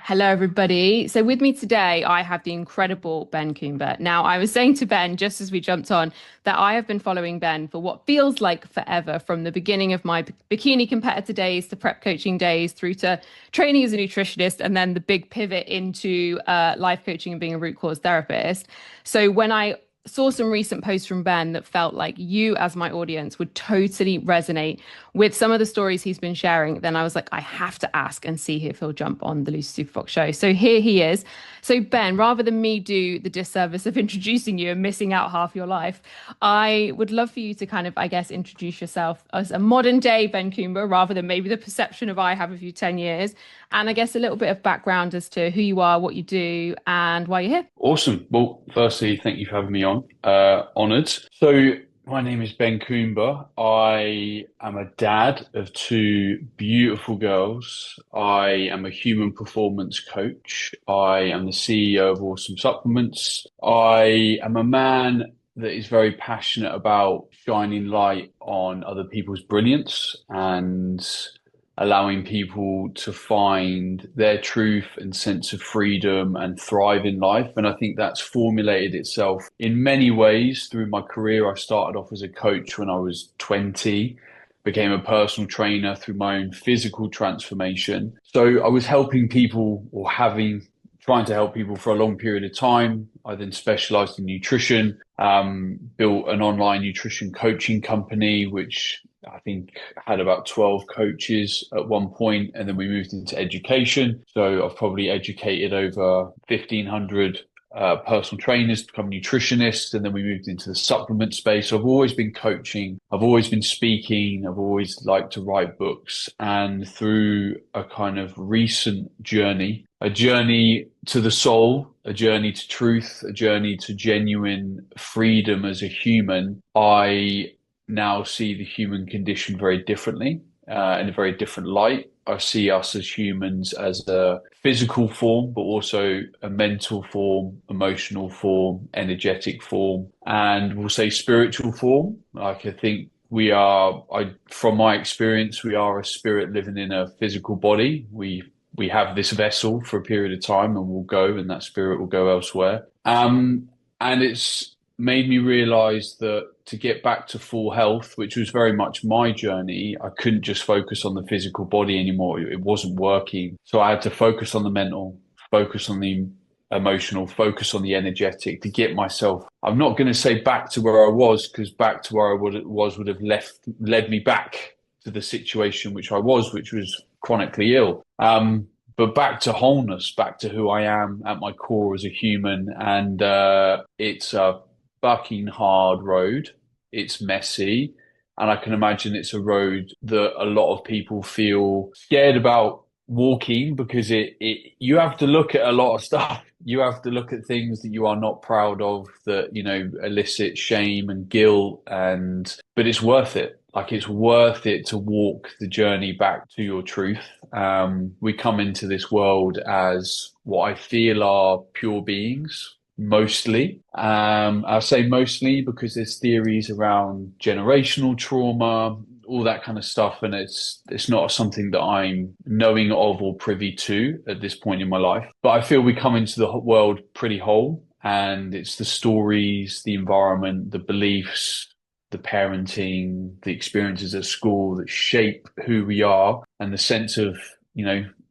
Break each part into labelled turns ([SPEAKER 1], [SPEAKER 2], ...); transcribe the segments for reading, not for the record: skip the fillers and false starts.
[SPEAKER 1] Hello, everybody. So, with me today, I have the incredible Ben Coomber. Now, I was saying to Ben just as we jumped on that I have been following Ben for what feels like forever, from the beginning of my bikini competitor days to prep coaching days through to training as a nutritionist, and then the big pivot into life coaching and being a root cause therapist. So, when I saw some recent posts from Ben that felt like you, as my audience, would totally resonate with some of the stories he's been sharing, then I was like, I have to ask and see if he'll jump on the Lucy Superfox show. So here he is. So, Ben, rather than me do the disservice of introducing you and missing out half your life, I would love for you to kind of, I guess, introduce yourself as a modern day Ben Coomber rather than maybe the perception of I have of you 10 years. And I guess a little bit of background as to who you are, what you do, and why you're here.
[SPEAKER 2] Awesome. Well, firstly, thank you for having me on. Honoured. So, my name is Ben Coomber. I am a dad of two beautiful girls. I am a human performance coach. I am the CEO of Awesome Supplements. I am a man that is very passionate about shining light on other people's brilliance and allowing people to find their truth and sense of freedom and thrive in life. And I think that's formulated itself in many ways through my career. I started off as a coach when I was 20, became a personal trainer through my own physical transformation. So I was helping people or trying to help people for a long period of time. I then specialized in nutrition, built an online nutrition coaching company, which I think had about 12 coaches at one point, and then we moved into education. So I've probably educated over 1,500 personal trainers to become nutritionists, and then we moved into the supplement space. So I've always been coaching, I've always been speaking, I've always liked to write books, and through a kind of recent journey, a journey to the soul, a journey to truth, a journey to genuine freedom as a human, I now see the human condition very differently, in a very different light. I see us as humans as a physical form, but also a mental form, emotional form, energetic form, and we'll say spiritual form. Like I think from my experience, we are a spirit living in a physical body. We have this vessel for a period of time and we'll go, and that spirit will go elsewhere. And it's made me realize that to get back to full health, which was very much my journey, I couldn't just focus on the physical body anymore. It wasn't working. So I had to focus on the mental, focus on the emotional, focus on the energetic to get myself, I'm not going to say back to where I was, because back to where I would have led me back to the situation which was chronically ill. But back to wholeness, back to who I am at my core as a human. And it's a fucking hard road. It's messy. And I can imagine it's a road that a lot of people feel scared about walking, because you have to look at a lot of stuff. You have to look at things that you are not proud of, that, elicit shame and guilt, but it's worth it. Like, it's worth it to walk the journey back to your truth. We come into this world as what I feel are pure beings, mostly. I say mostly because there's theories around generational trauma, all that kind of stuff, and it's not something that I'm knowing of or privy to at this point in my life. But I feel we come into the world pretty whole, and it's the stories, the environment, the beliefs, the parenting, the experiences at school that shape who we are, and the sense of,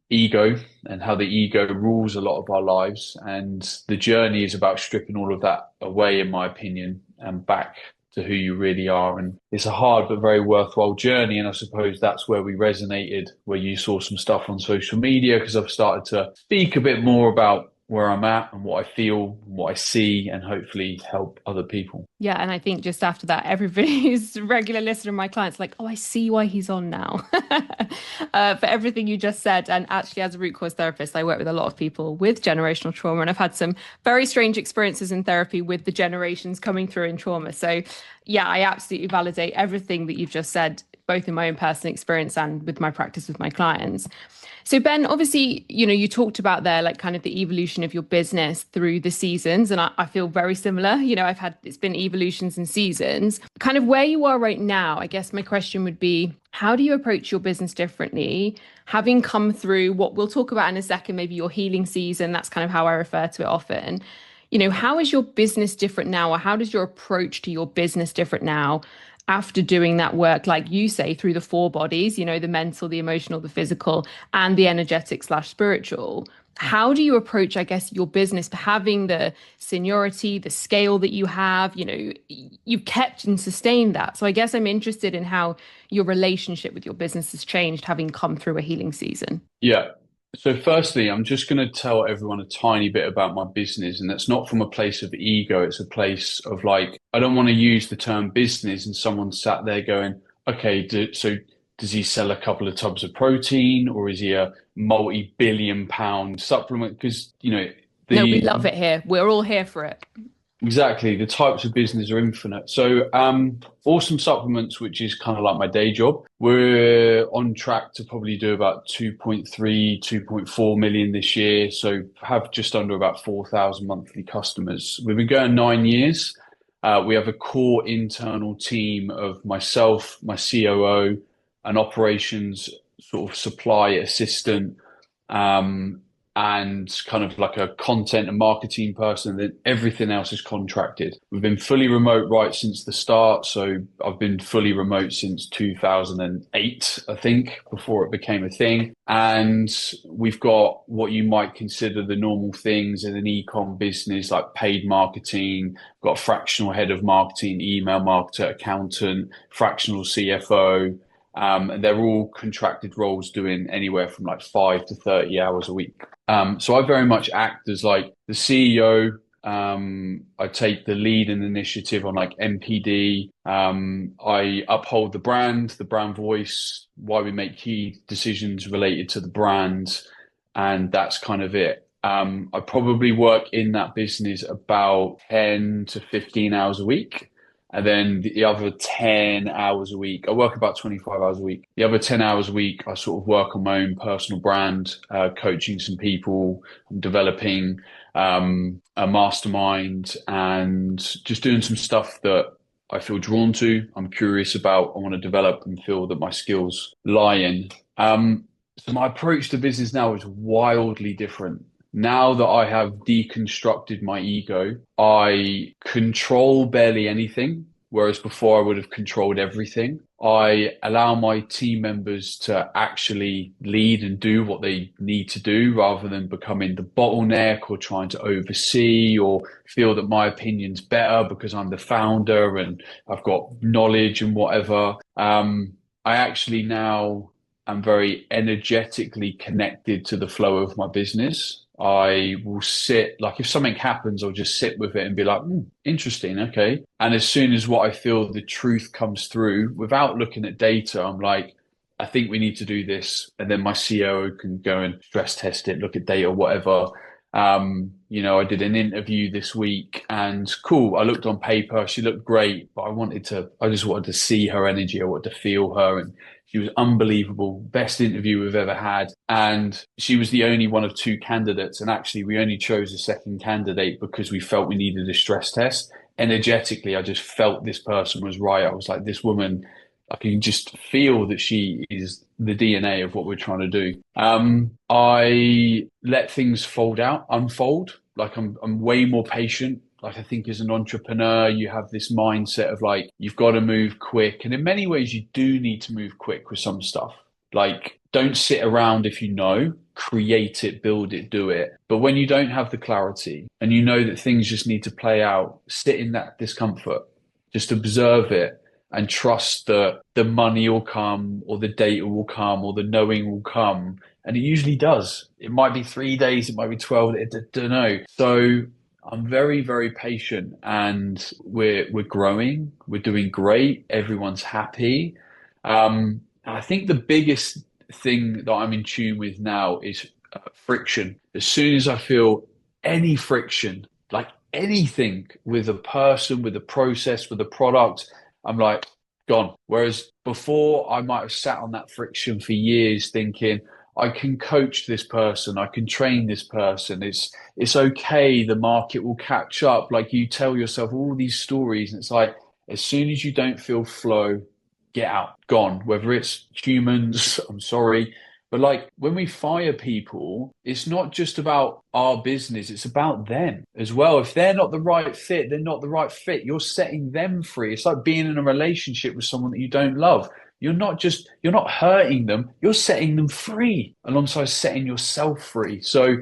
[SPEAKER 2] ego, and how the ego rules a lot of our lives. And the journey is about stripping all of that away, in my opinion, and back to who you really are. And it's a hard but very worthwhile journey. And I suppose that's where we resonated, where you saw some stuff on social media, because I've started to speak a bit more about where I'm at and what I feel, what I see, and hopefully help other people.
[SPEAKER 1] Yeah, and I think just after that, everybody who's a regular listener, my clients, like, oh, I see why he's on now. For everything you just said. And actually, as a root cause therapist, I work with a lot of people with generational trauma, and I've had some very strange experiences in therapy with the generations coming through in trauma. So yeah, I absolutely validate everything that you've just said both in my own personal experience and with my practice with my clients. So Ben, obviously, you talked about there like kind of the evolution of your business through the seasons, and I feel very similar. It's been evolutions and seasons. Kind of where you are right now, I guess my question would be, how do you approach your business differently? Having come through what we'll talk about in a second, maybe your healing season, that's kind of how I refer to it often. How is your business different now, or how does your approach to your business different now after doing that work, like you say, through the four bodies, the mental, the emotional, the physical, and the energetic slash spiritual? How do you approach, I guess, your business having the seniority, the scale that you have? You've kept and sustained that. So I guess I'm interested in how your relationship with your business has changed having come through a healing season.
[SPEAKER 2] Yeah. So firstly, I'm just going to tell everyone a tiny bit about my business, and that's not from a place of ego. It's a place of like, I don't want to use the term business and someone sat there going, okay, so does he sell a couple of tubs of protein, or is he a multi-billion pound supplement? Because,
[SPEAKER 1] No, we
[SPEAKER 2] the
[SPEAKER 1] love it here. We're all here for it.
[SPEAKER 2] exactly, the types of business are infinite. So, Awesome Supplements, which is kind of like my day job, we're on track to probably do about 2.3, 2.4 million this year. So, have just under about 4,000 monthly customers. We've been going 9 years. We have a core internal team of myself, my COO, an operations sort of supply assistant, um, and kind of like a content and marketing person, and then everything else is contracted. We've been fully remote right since the start. So I've been fully remote since 2008, I think, before it became a thing. And we've got what you might consider the normal things in an e-com business, like paid marketing, got a fractional head of marketing, email marketer, accountant, fractional CFO. And they're all contracted roles doing anywhere from like 5 to 30 hours a week. So I very much act as like the CEO. I take the lead and initiative on like MPD. I uphold the brand voice, why we make key decisions related to the brand, and that's kind of it. I probably work in that business about 10 to 15 hours a week. And then the other 10 hours a week, I work about 25 hours a week. The other 10 hours a week, I sort of work on my own personal brand, coaching some people, developing a mastermind, and just doing some stuff that I feel drawn to, I'm curious about, I want to develop and feel that my skills lie in. So my approach to business now is wildly different. Now that I have deconstructed my ego, I control barely anything, whereas before I would have controlled everything. I allow my team members to actually lead and do what they need to do rather than becoming the bottleneck or trying to oversee or feel that my opinion's better because I'm the founder and I've got knowledge and whatever. I actually now am very energetically connected to the flow of my business. I will sit, like if something happens, I'll just sit with it and be like, interesting, okay. And as soon as what I feel the truth comes through, without looking at data, I'm like, I think we need to do this. And then my COO can go and stress test it, look at data, whatever. I did an interview this week and cool, I looked on paper, she looked great, but I just wanted to see her energy, I wanted to feel her, and she was unbelievable, best interview we've ever had. And she was the only one of two candidates. And actually, we only chose a second candidate because we felt we needed a stress test. Energetically, I just felt this person was right. I was like, this woman, I can just feel that she is the DNA of what we're trying to do. I let things unfold. Like I'm way more patient. Like I think as an entrepreneur, you have this mindset of like, you've got to move quick. And in many ways, you do need to move quick with some stuff. Like, don't sit around if you know, create it, build it, do it. But when you don't have the clarity and you know that things just need to play out, sit in that discomfort, just observe it and trust that the money will come or the data will come or the knowing will come. And it usually does. It might be 3 days, it might be 12, I don't know. So I'm very, very patient and we're growing. We're doing great. Everyone's happy. I think the biggest thing that I'm in tune with now is friction. As soon as I feel any friction, like anything with a person, with a process, with a product, I'm like, gone. Whereas before, I might have sat on that friction for years thinking, I can coach this person, I can train this person. It's okay, the market will catch up. Like you tell yourself all these stories, and it's like as soon as you don't feel flow, get out, gone. Whether it's humans, I'm sorry. But like when we fire people, it's not just about our business, it's about them as well. If they're not the right fit, they're not the right fit. You're setting them free. It's like being in a relationship with someone that you don't love. You're not hurting them, you're setting them free alongside setting yourself free. So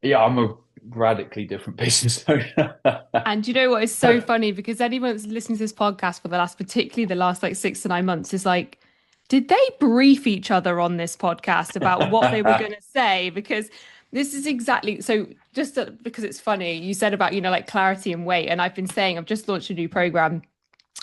[SPEAKER 2] yeah, I'm a radically different business owner.
[SPEAKER 1] And you know what is so funny? Because anyone that's listened to this podcast for the last, particularly the last like 6 to 9 months, is like, did they brief each other on this podcast about what they were going to say? Because this is exactly so. Because it's funny, you said about, like clarity and weight, and I've been saying I've just launched a new program,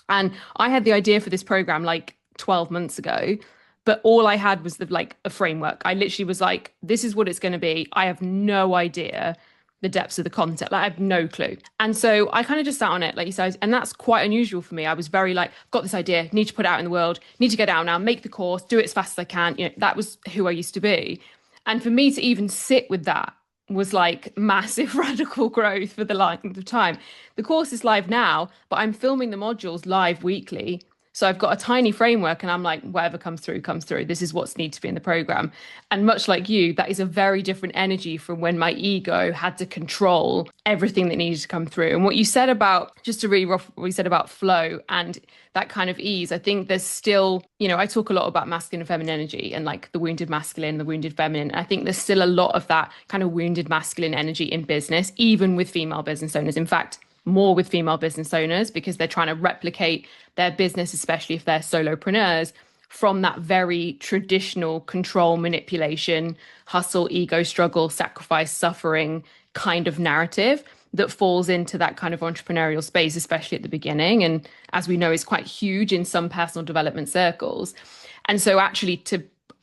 [SPEAKER 1] and I had the idea for this program like 12 months ago, but all I had was like a framework. I literally was like, this is what it's going to be. I have no idea the depths of the content. Like I have no clue. And so I kind of just sat on it, like you said, and that's quite unusual for me. I was very like, got this idea, need to put it out in the world, need to get out now, make the course, do it as fast as I can. That was who I used to be. And for me to even sit with that was like massive radical growth for the length of time. The course is live now, but I'm filming the modules live weekly. So I've got a tiny framework and I'm like, whatever comes through, comes through. This is what's needs to be in the program. And much like you, that is a very different energy from when my ego had to control everything that needed to come through. And what you said about, just to read off what you said about flow and that kind of ease, I think there's still, I talk a lot about masculine and feminine energy and like the wounded masculine, the wounded feminine. I think there's still a lot of that kind of wounded masculine energy in business, even with female business owners. In fact, more with female business owners because they're trying to replicate their business, especially if they're solopreneurs, from that very traditional control, manipulation, hustle, ego, struggle, sacrifice, suffering kind of narrative that falls into that kind of entrepreneurial space, especially at the beginning. And as we know, is quite huge in some personal development circles. And so actually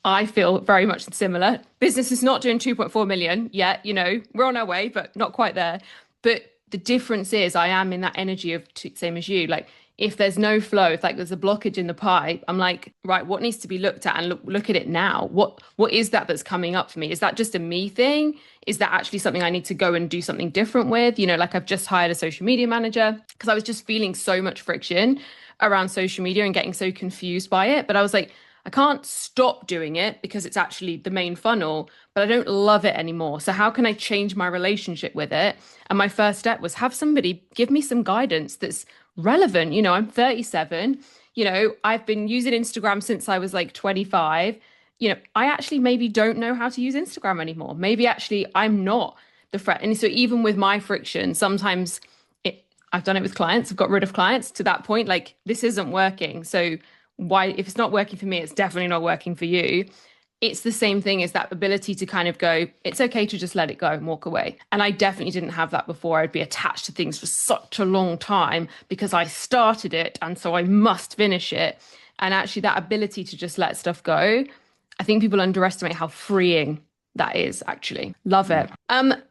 [SPEAKER 1] I feel very much similar. Business is not doing 2.4 million yet, we're on our way, but not quite there. But the difference is I am in that energy of same as you. Like if there's no flow, if like there's a blockage in the pipe, I'm like, right, what needs to be looked at and look at it now? What is that that's coming up for me? Is that just a me thing? Is that actually something I need to go and do something different with? Like I've just hired a social media manager because I was just feeling so much friction around social media and getting so confused by it. But I was like, I can't stop doing it because it's actually the main funnel, but I don't love it anymore. So how can I change my relationship with it? And my first step was have somebody give me some guidance that's relevant. I'm 37, I've been using Instagram since I was like 25. I actually maybe don't know how to use Instagram anymore. Maybe actually I'm not the threat. And so even with my friction, sometimes I've done it with clients. I've got rid of clients to that point. Like this isn't working. So why, if it's not working for me, it's definitely not working for you. It's the same thing as that ability to kind of go, it's okay to just let it go and walk away. And I definitely didn't have that before. I'd be attached to things for such a long time because I started it and so I must finish it. And actually that ability to just let stuff go, I think people underestimate how freeing that is actually. Love it.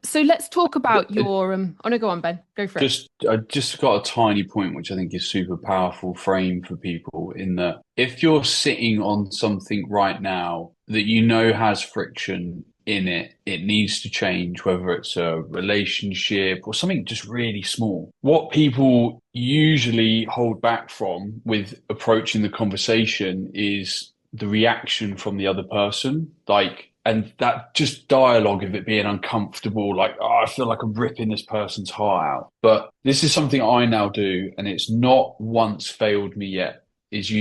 [SPEAKER 1] So let's talk about your oh no, go on, Ben. Go for it.
[SPEAKER 2] I just got a tiny point which I think is super powerful frame for people in that if you're sitting on something right now that has friction in it, it needs to change, whether it's a relationship or something just really small. What people usually hold back from with approaching the conversation is the reaction from the other person. And that just dialogue of it being uncomfortable, like, oh, I feel like I'm ripping this person's heart out. But this is something I now do, and it's not once failed me yet, is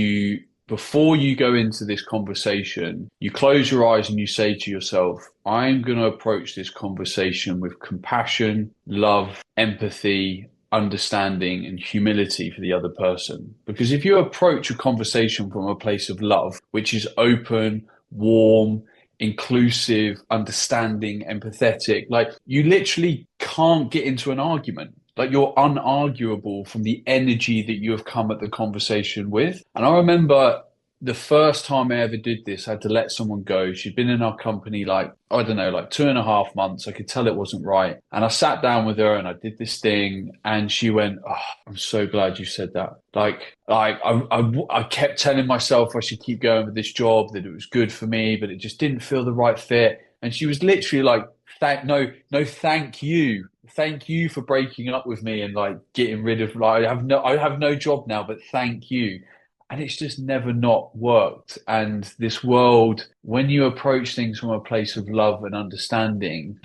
[SPEAKER 2] before you go into this conversation, you close your eyes and you say to yourself, I'm going to approach this conversation with compassion, love, empathy, understanding, and humility for the other person. Because if you approach a conversation from a place of love, which is open, warm, inclusive, understanding, empathetic, like you literally can't get into an argument. Like you're unarguable from the energy that you have come at the conversation with. And I remember the first time I ever did this, I had to let someone go. She'd been in our company like, I don't know, like 2.5 months. I could tell it wasn't right. And I sat down with her and I did this thing and she went, "Oh, I'm so glad you said that." I kept telling myself I should keep going with this job, that it was good for me, but it just didn't feel the right fit. And she was literally like, no, no, thank you. Thank you for breaking up with me and like getting rid of like I have no job now, but thank you. And it's just never not worked. And this world, when you approach things from a place of love and understanding,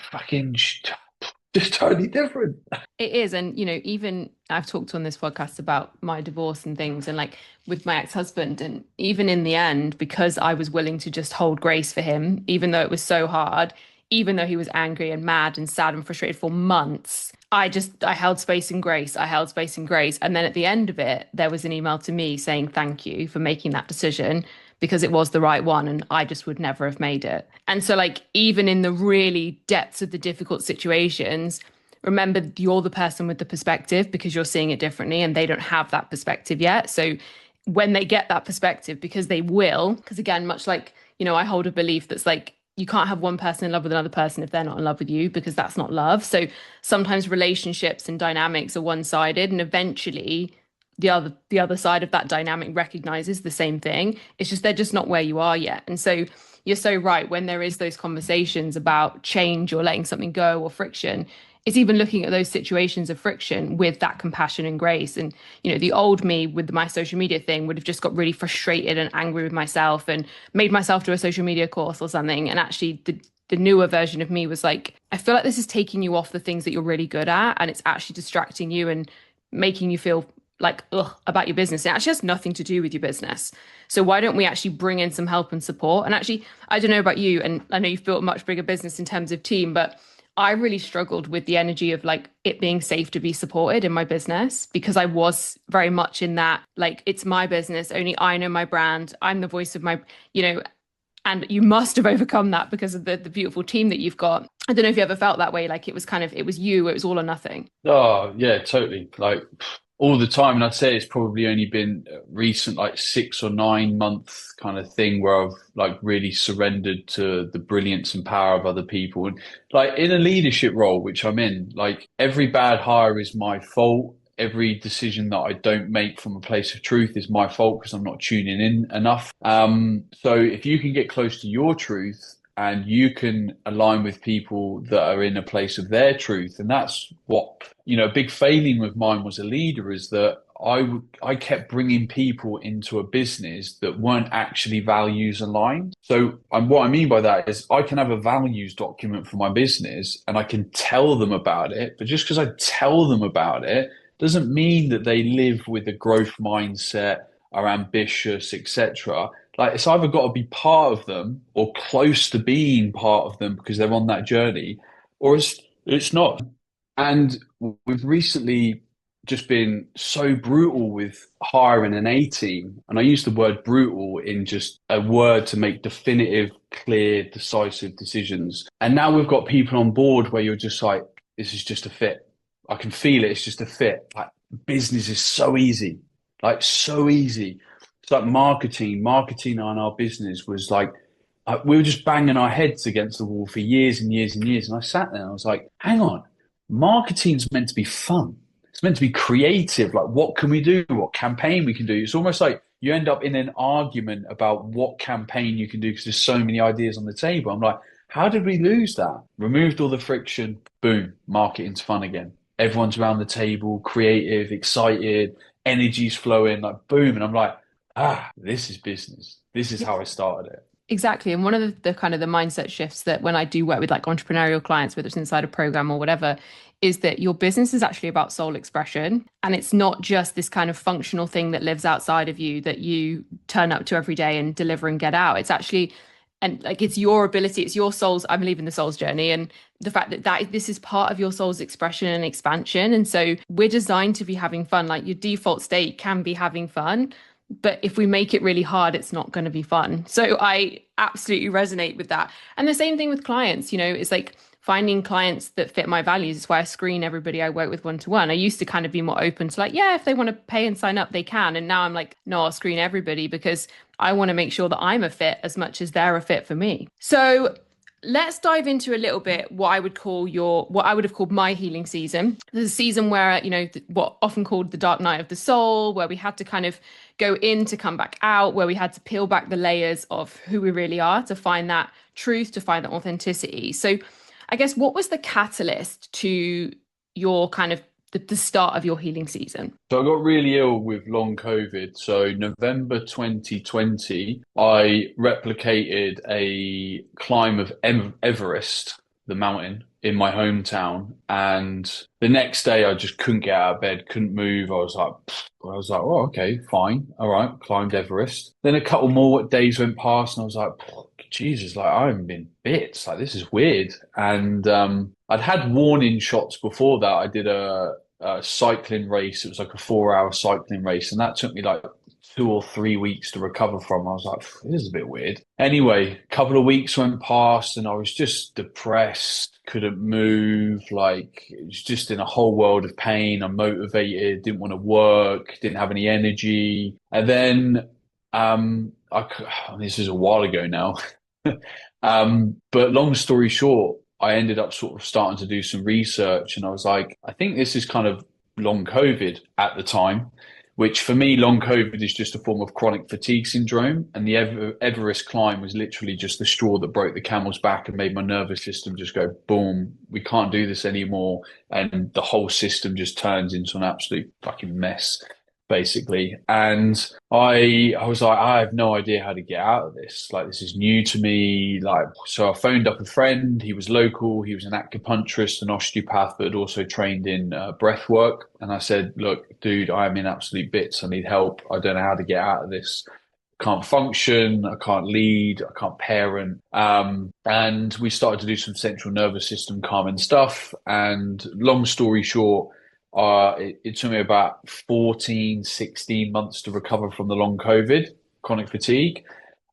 [SPEAKER 2] just totally different.
[SPEAKER 1] It is. And, even I've talked on this podcast about my divorce and things, and like with my ex-husband. And even in the end, because I was willing to just hold grace for him, even though it was so hard, even though he was angry and mad and sad and frustrated for months, I held space and grace. I held space and grace. And then at the end of it, there was an email to me saying, "Thank you for making that decision because it was the right one. And I just would never have made it." And so, like, even in the really depths of the difficult situations, remember you're the person with the perspective because you're seeing it differently and they don't have that perspective yet. So when they get that perspective, because they will, because again, much like, I hold a belief that's like, you can't have one person in love with another person if they're not in love with you, because that's not love. So sometimes relationships and dynamics are one-sided, and eventually the other side of that dynamic recognizes the same thing. It's just they're just not where you are yet. And so you're so right, when there is those conversations about change or letting something go or friction, it's even looking at those situations of friction with that compassion and grace. And, the old me with my social media thing would have just got really frustrated and angry with myself and made myself do a social media course or something. And actually, the newer version of me was like, I feel like this is taking you off the things that you're really good at, and it's actually distracting you and making you feel like ugh about your business. It actually has nothing to do with your business. So why don't we actually bring in some help and support? And actually, I don't know about you, and I know you've built a much bigger business in terms of team, but I really struggled with the energy of like it being safe to be supported in my business, because I was very much in that, like, it's my business, only I know my brand, I'm the voice of my, you know, and you must have overcome that because of the beautiful team that you've got. I don't know if you ever felt that way, like it was kind of, it was you, it was all or nothing.
[SPEAKER 2] Oh, yeah, totally. Like all the time. And I'd say it's probably only been a recent, like 6 or 9 month kind of thing where I've like really surrendered to the brilliance and power of other people. And like in a leadership role, which I'm in, like every bad hire is my fault. Every decision that I don't make from a place of truth is my fault because I'm not tuning in enough. So if you can get close to your truth and you can align with people that are in a place of their truth, and that's what, a big failing with mine was a leader is that I kept bringing people into a business that weren't actually values aligned. So what I mean by that is I can have a values document for my business and I can tell them about it, but just because I tell them about it doesn't mean that they live with a growth mindset, are ambitious, etc. Like it's either got to be part of them or close to being part of them because they're on that journey, or it's not. And we've recently just been so brutal with hiring an A team. And I use the word brutal in just a word to make definitive, clear, decisive decisions. And now we've got people on board where you're just like, this is just a fit. I can feel it. It's just a fit. Like business is so easy, like so easy. It's like marketing on our business was like, we were just banging our heads against the wall for years and years and years. And I sat there and I was like, hang on, marketing's meant to be fun. It's meant to be creative. Like, what can we do? What campaign we can do? It's almost like you end up in an argument about what campaign you can do because there's so many ideas on the table. I'm like, how did we lose that? Removed all the friction. Boom, marketing's fun again. Everyone's around the table, creative, excited, energy's flowing, like boom. And I'm like, this is business. This is how I started it.
[SPEAKER 1] Exactly. And one of the kind of the mindset shifts that when I do work with like entrepreneurial clients, whether it's inside a program or whatever, is that your business is actually about soul expression. And it's not just this kind of functional thing that lives outside of you that you turn up to every day and deliver and get out. It's actually, and like it's your ability, it's your soul's, I believe in the soul's journey, and the fact that this is part of your soul's expression and expansion. And so we're designed to be having fun. Like your default state can be having fun, but if we make it really hard, it's not going to be fun. So I absolutely resonate with that. And the same thing with clients, it's like finding clients that fit my values is why I screen everybody I work with one to one. I used to kind of be more open to like, yeah, if they want to pay and sign up, they can. And now I'm like, no, I'll screen everybody because I want to make sure that I'm a fit as much as they're a fit for me. So let's dive into a little bit what I would have called my healing season. There's a season where, what often called the dark night of the soul, where we had to kind of go in to come back out, where we had to peel back the layers of who we really are to find that truth, to find that authenticity. So I guess what was the catalyst to your kind of the start of your healing season?
[SPEAKER 2] So I got really ill with long COVID. So November 2020, I replicated a climb of Everest, the mountain, in my hometown. And the next day, I just couldn't get out of bed, couldn't move. Oh, okay, fine. All right, climbed Everest. Then a couple more days went past, and I was like, Jesus, like I haven't been bits. Like this is weird. And I'd had warning shots before that. I did a cycling race. It was like a 4 hour cycling race, and that took me like 2 or 3 weeks to recover from. I was like, this is a bit weird. Anyway, a couple of weeks went past, and I was just depressed, couldn't move, like it was just in a whole world of pain. Unmotivated, didn't want to work, didn't have any energy. And then, this is a while ago now. But long story short, I ended up sort of starting to do some research, and I was like, I think this is kind of long COVID at the time, which for me, long COVID is just a form of chronic fatigue syndrome. And the Everest climb was literally just the straw that broke the camel's back and made my nervous system just go, boom, we can't do this anymore. And the whole system just turns into an absolute fucking mess, basically. And I was like, I have no idea how to get out of this. Like, this is new to me. Like, so I phoned up a friend. He was local. He was an acupuncturist, an osteopath, but had also trained in breath work. And I said, look, dude, I'm in absolute bits. I need help. I don't know how to get out of this. Can't function. I can't lead. I can't parent. And we started to do some central nervous system calming stuff. And long story short, it took me about 14, 16 months to recover from the long COVID, chronic fatigue.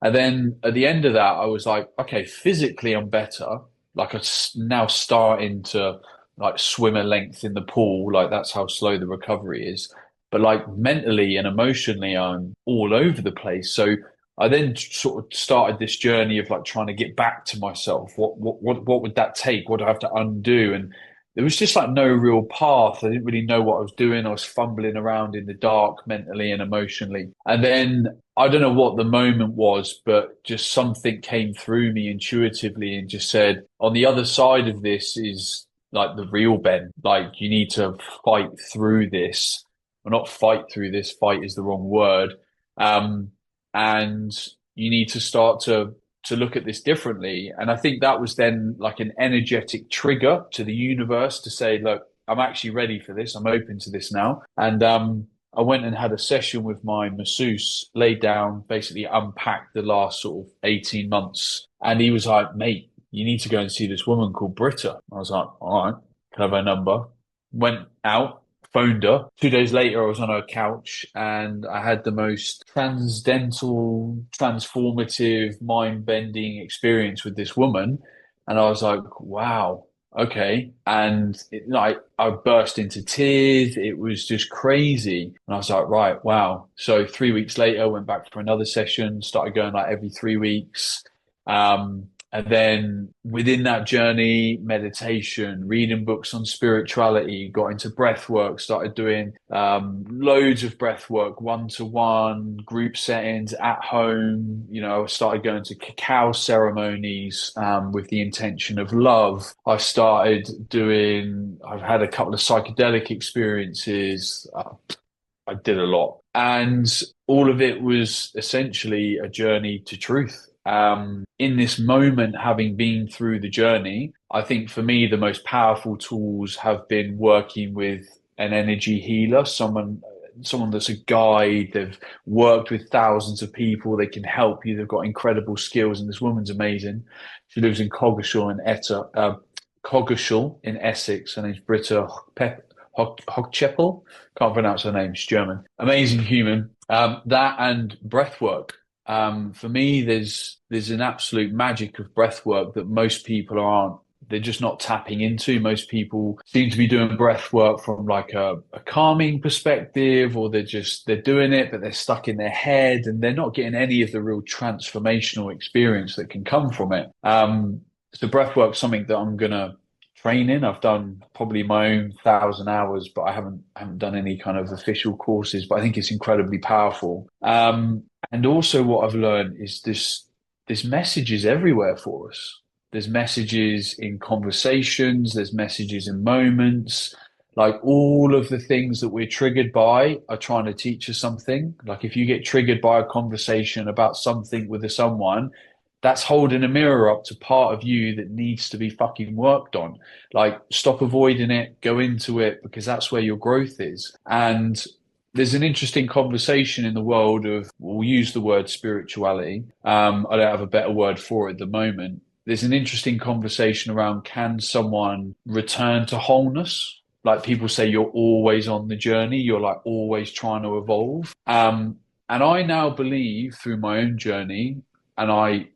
[SPEAKER 2] And then at the end of that, I was like, okay, physically I'm better. Like I'm now starting to like swim a length in the pool. Like that's how slow the recovery is. But like mentally and emotionally, I'm all over the place. So I then sort of started this journey of like trying to get back to myself. What would that take? What do I have to undo? And there was just like no real path. I didn't really know what I was doing. I was fumbling around in the dark mentally and emotionally. And then I don't know what the moment was, but just something came through me intuitively and just said, on the other side of this is like the real Ben. Like you need to fight through this. Well, not fight through this, fight is the wrong word. And you need to start to look at this differently. And I think that was then like an energetic trigger to the universe to say, look, I'm actually ready for this. I'm open to this now. And I went and had a session with my masseuse, laid down, basically unpacked the last sort of 18 months. And he was like, mate, you need to go and see this woman called Britta. I was like, all right, can I have her number? Went out, phoned her. 2 days later, I was on her couch and I had the most transcendental, transformative, mind-bending experience with this woman. And I was like, wow, okay. And I burst into tears. It was just crazy. And I was like, right, wow. So 3 weeks later, I went back for another session, started going like every 3 weeks. And then within that journey, meditation, reading books on spirituality, got into breath work, started doing loads of breath work, one-to-one, group settings at home. You know, I started going to cacao ceremonies with the intention of love. I've had a couple of psychedelic experiences. I did a lot. And all of it was essentially a journey to truth. In this moment, having been through the journey, I think for me, the most powerful tools have been working with an energy healer, someone that's a guide. They've worked with thousands of people. They can help you. They've got incredible skills. And this woman's amazing. She lives in Coggeshall in Essex. Her name's Britta Hochcheppel. Can't pronounce her name. She's German. Amazing human. That and breath work. For me, there's an absolute magic of breath work that most people aren't they're just not tapping into. Most people seem to be doing breath work from like a calming perspective, or they're doing it, but they're stuck in their head and they're not getting any of the real transformational experience that can come from it. So breath work's something that I'm gonna train in. I've done probably my own 1,000 hours, but I haven't done any kind of official courses. But I think it's incredibly powerful. And also, what I've learned is this message is everywhere for us. There's messages in conversations, there's messages in moments. Like all of the things that we're triggered by are trying to teach us something. Like if you get triggered by a conversation about something with someone, that's holding a mirror up to part of you that needs to be fucking worked on. Like stop avoiding it, go into it, because that's where your growth is. And there's an interesting conversation in the world of, we'll use the word spirituality. I don't have a better word for it at the moment. There's an interesting conversation around, can someone return to wholeness? Like people say, you're always on the journey. You're like always trying to evolve. And I now believe through my own journey, and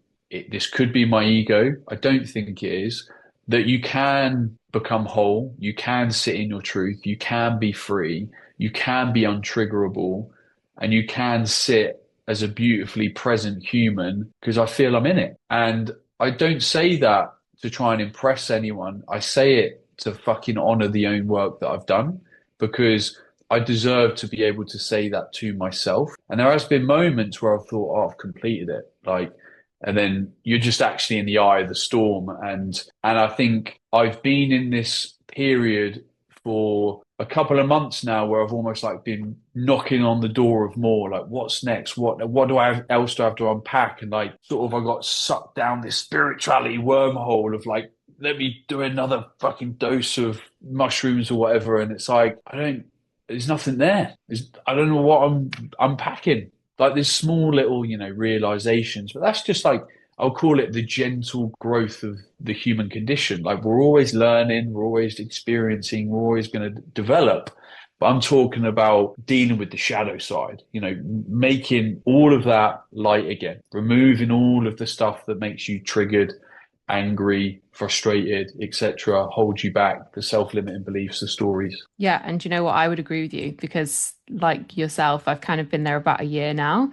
[SPEAKER 2] this could be my ego. I don't think it is, that you can become whole. You can sit in your truth. You can be free. You can be untriggerable, and you can sit as a beautifully present human, because I feel I'm in it. And I don't say that to try and impress anyone. I say it to fucking honor the own work that I've done, because I deserve to be able to say that to myself. And there has been moments where I've thought, oh, I've completed it. Like, and then you're just actually in the eye of the storm. And I think I've been in this period for a couple of months now where I've almost like been knocking on the door of more, like what's next? What do I have else do I have to unpack? And like sort of I got sucked down this spirituality wormhole of like, let me do another fucking dose of mushrooms or whatever. And it's like, there's nothing there. I don't know what I'm unpacking. Like there's small little, realizations, but that's just like, I'll call it the gentle growth of the human condition. Like we're always learning, we're always experiencing, we're always going to develop. But I'm talking about dealing with the shadow side, making all of that light again, removing all of the stuff that makes you triggered, angry, frustrated, etc., hold you back, the self-limiting beliefs, the stories.
[SPEAKER 1] Yeah, and you know what? I would agree with you because, like yourself, I've kind of been there about a year now.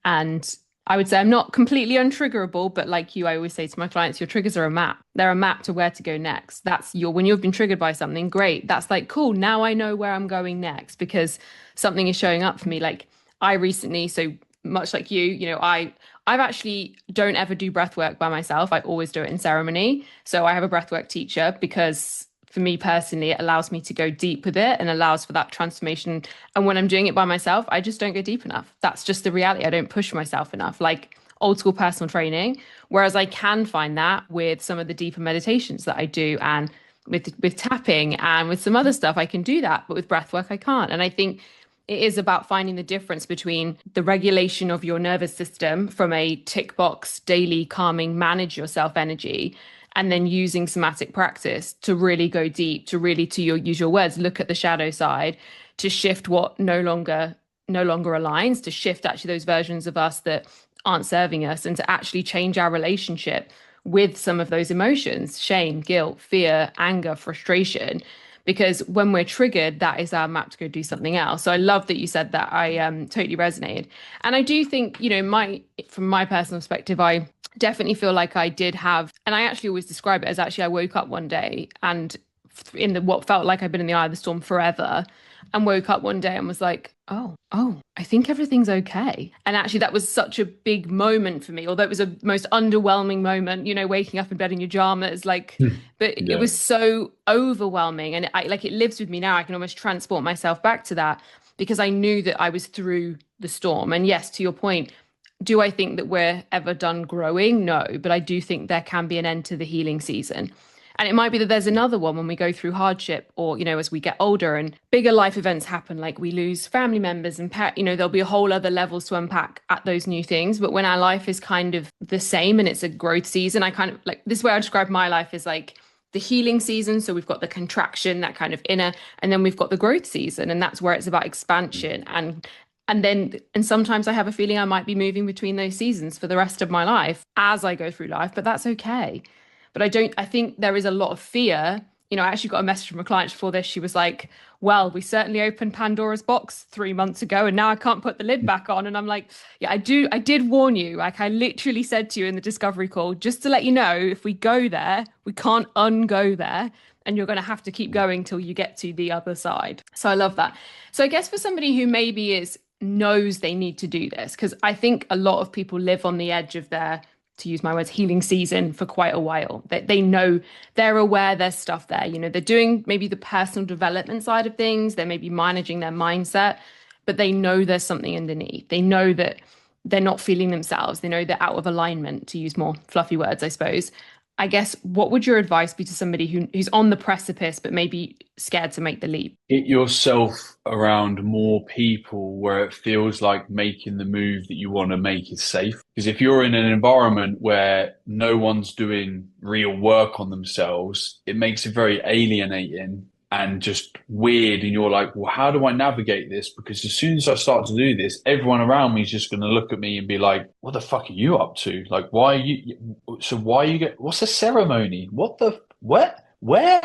[SPEAKER 1] And I would say I'm not completely untriggerable, but like you, I always say to my clients, your triggers are a map. They're a map to where to go next. When you've been triggered by something, great. That's like, cool. Now I know where I'm going next because something is showing up for me. Like I recently, so much like you, I've actually don't ever do breath work by myself. I always do it in ceremony. So I have a breathwork teacher because for me personally, it allows me to go deep with it and allows for that transformation. And when I'm doing it by myself, I just don't go deep enough. That's just the reality. I don't push myself enough, like old school personal training. Whereas I can find that with some of the deeper meditations that I do and with tapping and with some other stuff, I can do that. But with breath work, I can't. And I think it is about finding the difference between the regulation of your nervous system from a tick box, daily calming, manage yourself energy, and then using somatic practice to really go deep, to really, to use your words, look at the shadow side, to shift what no longer aligns, to shift actually those versions of us that aren't serving us, and to actually change our relationship with some of those emotions, shame, guilt, fear, anger, frustration, because when we're triggered, that is our map to go do something else. So I love that you said that. I totally resonated. And I do think, from my personal perspective, I definitely feel like I did have, and I actually always describe it as actually I woke up one day and in what felt like I'd been in the eye of the storm forever, and woke up one day and was like, oh, I think everything's okay. And actually that was such a big moment for me, although it was a most underwhelming moment, waking up in bed in your pajamas, like, but it
[SPEAKER 2] Yeah.
[SPEAKER 1] was so overwhelming. And it lives with me now. I can almost transport myself back to that because I knew that I was through the storm. And yes, to your point, do I think that we're ever done growing? No, but I do think there can be an end to the healing season. And it might be that there's another one when we go through hardship or, as we get older and bigger life events happen, like we lose family members and there'll be a whole other levels to unpack at those new things. But when our life is kind of the same and it's a growth season, I kind of like this way I describe my life is like the healing season. So we've got the contraction, that kind of inner, and then we've got the growth season. And that's where it's about expansion and sometimes I have a feeling I might be moving between those seasons for the rest of my life as I go through life, but that's okay. But I think there is a lot of fear. I actually got a message from a client before this. She was like, well, we certainly opened Pandora's box 3 months ago and now I can't put the lid back on. And I'm like, yeah, I did warn you. Like I literally said to you in the discovery call, just to let you know, if we go there, we can't ungo there. And you're going to have to keep going till you get to the other side. So I love that. So I guess for somebody who maybe is knows they need to do this, because I think a lot of people live on the edge of their, to use my words, healing season for quite a while. They know, they're aware there's stuff there. They're doing maybe the personal development side of things. They're maybe managing their mindset, but they know there's something underneath. They know that they're not feeling themselves. They know they're out of alignment, to use more fluffy words, I suppose. I guess what would your advice be to somebody who's on the precipice but maybe scared to make the leap?
[SPEAKER 2] Get yourself around more people where it feels like making the move that you want to make is safe. Because if you're in an environment where no one's doing real work on themselves, it makes it very alienating and just weird. And you're like, well, how do I navigate this? Because as soon as I start to do this, everyone around me is just going to look at me and be like, what the fuck are you up to? Like, why are you what's a ceremony? What? Where?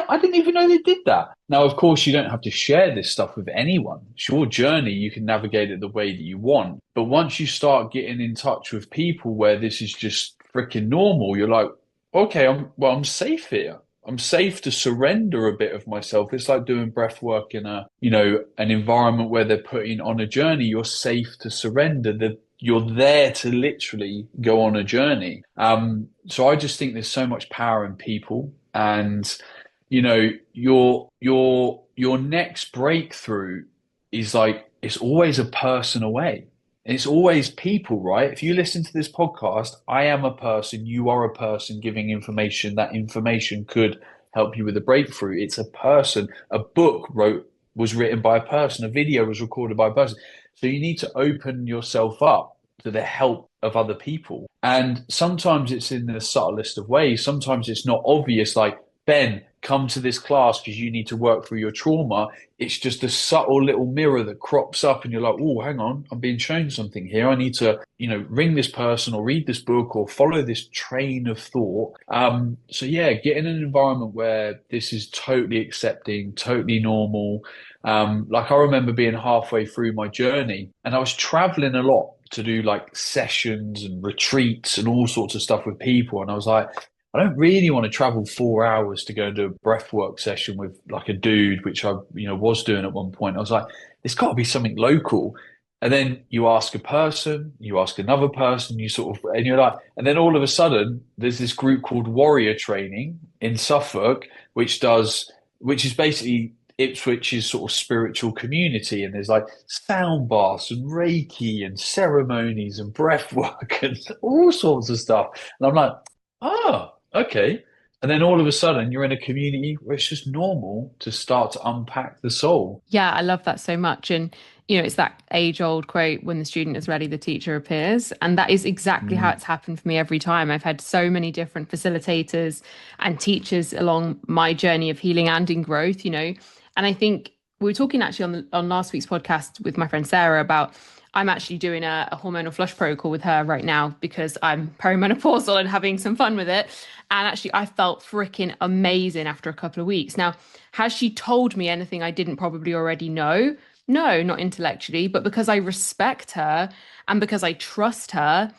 [SPEAKER 2] I didn't even know they did that. Now, of course, you don't have to share this stuff with anyone. It's your journey. You can navigate it the way that you want. But once you start getting in touch with people where this is just freaking normal, you're like, okay, I'm safe here. I'm safe to surrender a bit of myself. It's like doing breath work in an environment where they're putting on a journey. You're safe to surrender. You're there to literally go on a journey. So I just think there's so much power in people, and your next breakthrough is like it's always a person away. It's always people, right? If you listen to this podcast, I am a person, you are a person giving information. That information could help you with a breakthrough. It's a person. A book was written by a person. A video was recorded by a person. So you need to open yourself up to the help of other people. And sometimes it's in the subtlest of ways. Sometimes it's not obvious, like, Ben, come to this class because you need to work through your trauma. It's just a subtle little mirror that crops up and you're like, oh, hang on, I'm being shown something here. I need to, ring this person or read this book or follow this train of thought. So yeah, get in an environment where this is totally accepting, totally normal. Like I remember being halfway through my journey and I was traveling a lot to do like sessions and retreats and all sorts of stuff with people. And I was like, I don't really want to travel 4 hours to go and do a breathwork session with like a dude, which I, was doing at one point. I was like, there's got to be something local. And then you ask a person, you ask another person, and you're like, and then all of a sudden there's this group called Warrior Training in Suffolk, which is basically Ipswich's sort of spiritual community. And there's like sound baths and Reiki and ceremonies and breath work and all sorts of stuff. And I'm like, oh, okay. And then all of a sudden you're in a community where it's just normal to start to unpack the soul.
[SPEAKER 1] Yeah, I love that so much. And, it's that age-old quote, when the student is ready, the teacher appears. And that is exactly how
[SPEAKER 2] Mm.
[SPEAKER 1] it's happened for me every time. I've had so many different facilitators and teachers along my journey of healing and in growth. And I think we were talking actually on last week's podcast with my friend Sarah about I'm actually doing a hormonal flush protocol with her right now because I'm perimenopausal and having some fun with it. And actually, I felt freaking amazing after a couple of weeks. Now, has she told me anything I didn't probably already know? No, not intellectually, but because I respect her and because I trust her,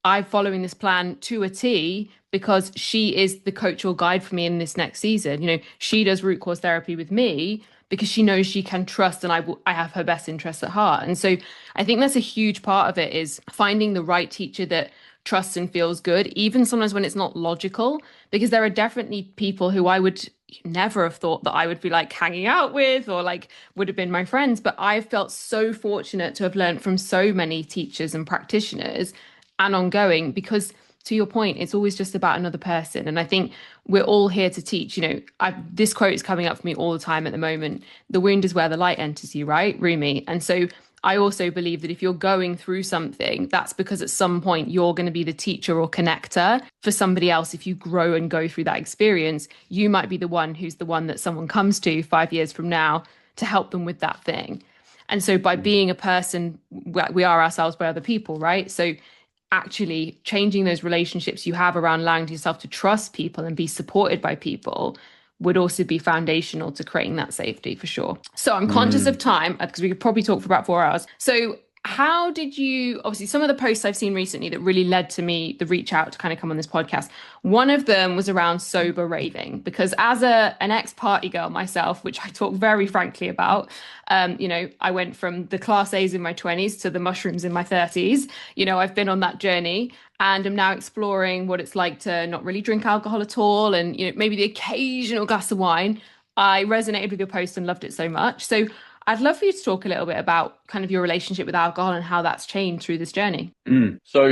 [SPEAKER 1] I'm following this plan to a T because she is the coach or guide for me in this next season. She does root cause therapy with me because she knows she can trust and I have her best interests at heart. And so I think that's a huge part of it is finding the right teacher that trusts and feels good, even sometimes when it's not logical, because there are definitely people who I would never have thought that I would be like hanging out with or like would have been my friends. But I've felt so fortunate to have learned from so many teachers and practitioners and ongoing because to your point, it's always just about another person. And I think we're all here to teach. This quote is coming up for me all the time at the moment. The wound is where the light enters you, right? Rumi. And so I also believe that if you're going through something, that's because at some point you're going to be the teacher or connector for somebody else. If you grow and go through that experience, you might be the one who's the one that someone comes to 5 years from now to help them with that thing. And so by being a person, we are ourselves by other people, right? So actually changing those relationships you have around allowing yourself to trust people and be supported by people would also be foundational to creating that safety for sure. So I'm conscious of
[SPEAKER 2] Mm.
[SPEAKER 1] time because we could probably talk for about 4 hours. So how did you, obviously, some of the posts I've seen recently that really led to me, the reach out to kind of come on this podcast. One of them was around sober raving, because as an ex-party girl myself, which I talk very frankly about, I went from the class A's in my 20s to the mushrooms in my 30s. I've been on that journey and am now exploring what it's like to not really drink alcohol at all, and maybe the occasional glass of wine. I resonated with your post and loved it so much. So I'd love for you to talk a little bit about kind of your relationship with alcohol and how that's changed through this journey.
[SPEAKER 2] So,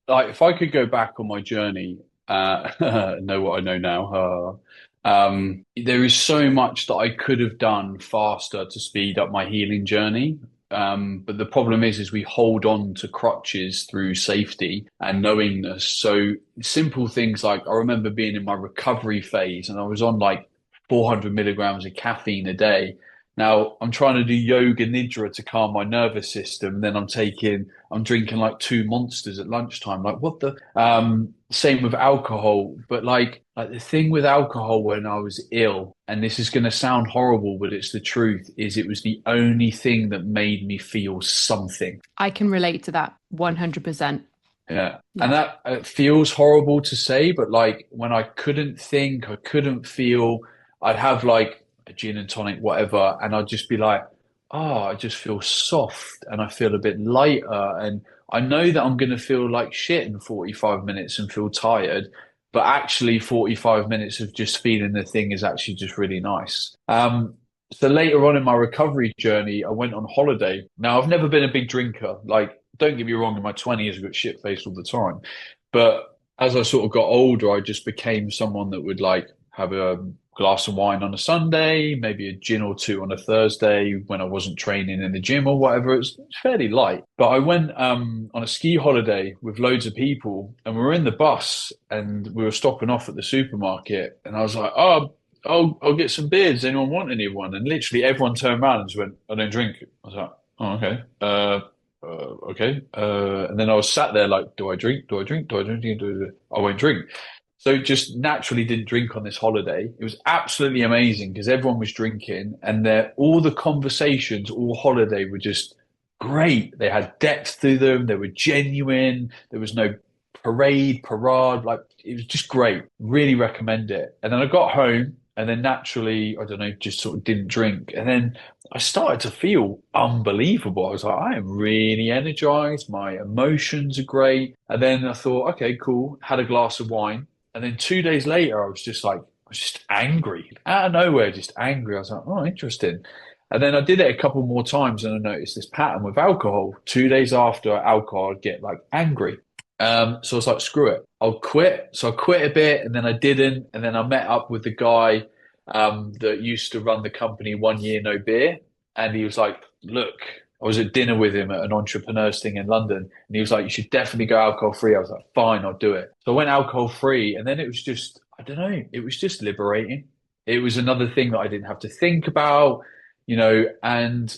[SPEAKER 2] like, if I could go back on my journey, know what I know now, there is so much that I could have done faster to speed up my healing journey. But the problem is we hold on to crutches through safety and knowingness. So simple things like I remember being in my recovery phase and I was on like 400 milligrams of caffeine a day. Now I'm trying to do yoga nidra to calm my nervous system. And then I'm drinking like two monsters at lunchtime. Like what the, same with alcohol, but like the thing with alcohol when I was ill, and this is going to sound horrible, but it's the truth, is it was the only thing that made me feel something.
[SPEAKER 1] I can relate to that 100%.
[SPEAKER 2] Yeah. And
[SPEAKER 1] Yeah.
[SPEAKER 2] that it feels horrible to say, but like when I couldn't think, I couldn't feel, I'd have like a gin and tonic, whatever, and I'd just be like, oh, I just feel soft and I feel a bit lighter. And I know that I'm going to feel like shit in 45 minutes and feel tired, but actually 45 minutes of just feeling the thing is actually just really nice. So later on in my recovery journey, I went on holiday. Now, I've never been a big drinker. Like, don't get me wrong, in my 20s, I got shit faced all the time. But as I sort of got older, I just became someone that would like have a glass of wine on a Sunday, maybe a gin or two on a Thursday when I wasn't training in the gym or whatever. It's fairly light. But I went on a ski holiday with loads of people and we were in the bus and we were stopping off at the supermarket. And I was like, oh, I'll get some beers. Does anyone want anyone? And literally everyone turned around and just went, I don't drink. I was like, oh, okay. Okay. And then I was sat there like, do I drink? Do I drink? Do I drink? I won't drink. So just naturally didn't drink on this holiday. It was absolutely amazing because everyone was drinking and all the conversations all holiday were just great. They had depth to them. They were genuine. There was no parade. Like it was just great. Really recommend it. And then I got home and then naturally, I don't know, just sort of didn't drink. And then I started to feel unbelievable. I was like, I am really energized. My emotions are great. And then I thought, okay, cool. Had a glass of wine. And then 2 days later, I was just angry out of nowhere, just angry. I was like, oh, interesting. And then I did it a couple more times and I noticed this pattern with alcohol. 2 days after alcohol, I'd get like angry. So I was like, screw it, I'll quit. So I quit a bit and then I didn't. And then I met up with the guy that used to run the company 1 year no beer. And he was like, look, I was at dinner with him at an entrepreneurs thing in London, and he was like, you should definitely go alcohol free. I was like, fine, I'll do it. So I went alcohol free, and then it was just, I don't know, it was just liberating. It was another thing that I didn't have to think about, and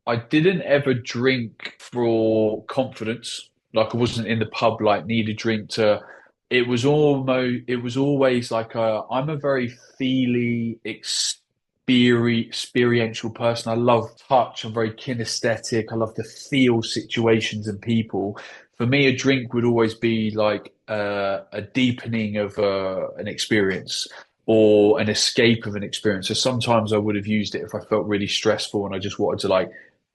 [SPEAKER 2] I didn't ever drink for confidence. Like I wasn't in the pub, like need a drink to, it was always like I'm a very feely, experiential person. I love touch. I'm very kinesthetic. I love to feel situations and people. For me, a drink would always be like a deepening of an experience or an escape of an experience. So sometimes I would have used it if I felt really stressful and I just wanted to like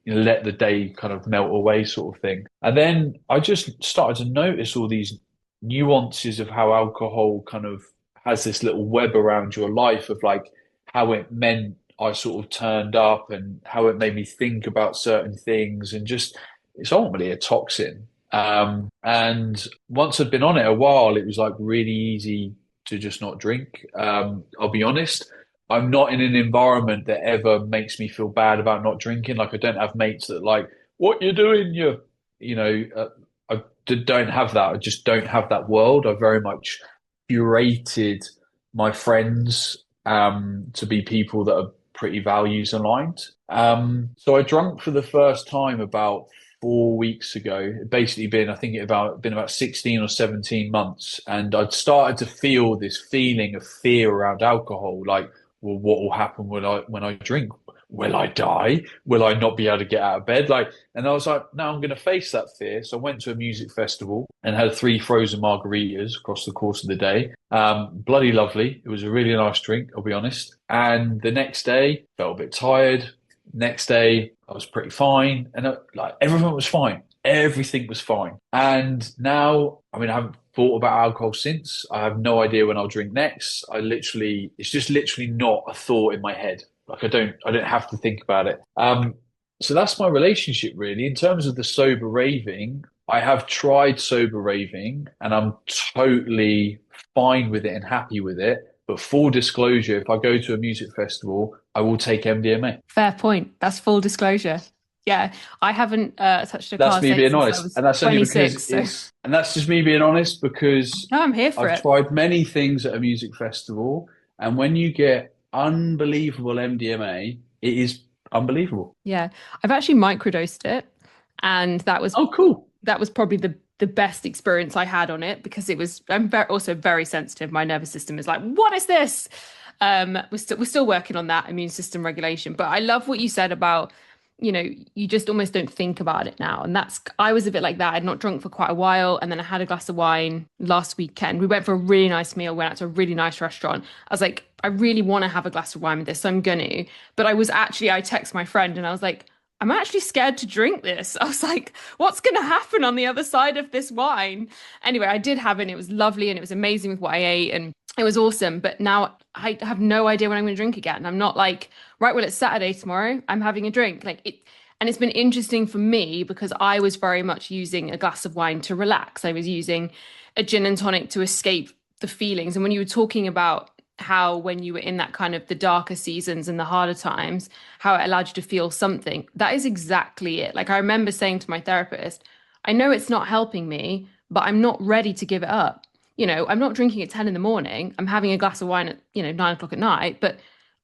[SPEAKER 2] let the day kind of melt away, sort of thing. And then I just started to notice all these nuances of how alcohol kind of has this little web around your life of like how it meant I sort of turned up and how it made me think about certain things and just it's ultimately a toxin. And once I'd been on it a while, it was like really easy to just not drink. I'll be honest, I'm not in an environment that ever makes me feel bad about not drinking. Like I don't have mates that like, what you doing? You know, don't have that. I just don't have that world. I very much curated my friends to be people that are pretty values aligned. So I drank for the first time about 4 weeks ago. It'd basically been, I think it been about 16 or 17 months. And I'd started to feel this feeling of fear around alcohol. Like, well, what will happen when I drink? Will I die? Will I not be able to get out of bed? Like, and I was like, no, I'm going to face that fear. So I went to a music festival and had 3 frozen margaritas across the course of the day. Bloody lovely. It was a really nice drink, I'll be honest. And the next day, felt a bit tired. Next day, I was pretty fine, and like everything was fine. Everything was fine. And now, I mean, I haven't thought about alcohol since. I have no idea when I'll drink next. It's just literally not a thought in my head. Like I don't have to think about it. So that's my relationship really. In terms of the sober raving, I have tried sober raving, and I'm totally fine with it and happy with it. But full disclosure, if I go to a music festival, I will take MDMA.
[SPEAKER 1] Fair point. That's full disclosure. Yeah, I haven't touched a
[SPEAKER 2] That's
[SPEAKER 1] class
[SPEAKER 2] me
[SPEAKER 1] eight
[SPEAKER 2] being
[SPEAKER 1] since I
[SPEAKER 2] honest.
[SPEAKER 1] was
[SPEAKER 2] And that's only because
[SPEAKER 1] 26. So
[SPEAKER 2] and that's just me being honest because
[SPEAKER 1] no, I'm here for
[SPEAKER 2] I've
[SPEAKER 1] it.
[SPEAKER 2] tried many things at a music festival. And when you get unbelievable MDMA, it is unbelievable.
[SPEAKER 1] Yeah, I've actually microdosed it, and
[SPEAKER 2] Oh, cool.
[SPEAKER 1] that was probably the best experience I had on it because I'm also very sensitive. My nervous system is like, what is this? We're still working on that immune system regulation. But I love what you said about, you just almost don't think about it now. And I was a bit like that. I'd not drunk for quite a while. And then I had a glass of wine last weekend. We went for a really nice meal, went out to a really nice restaurant. I was like, I really want to have a glass of wine with this, so I'm gonna. But I text my friend and I was like, I'm actually scared to drink this. I was like, what's going to happen on the other side of this wine? Anyway, I did have it and it was lovely and it was amazing with what I ate and it was awesome. But now I have no idea when I'm going to drink again. I'm not like, right, well, it's Saturday tomorrow. I'm having a drink. And it's been interesting for me because I was very much using a glass of wine to relax. I was using a gin and tonic to escape the feelings. And when you were talking about how when you were in that kind of the darker seasons and the harder times, how it allowed you to feel something. That is exactly it. Like I remember saying to my therapist, I know it's not helping me, but I'm not ready to give it up. I'm not drinking at 10 in the morning. I'm having a glass of wine at, 9 o'clock at night, but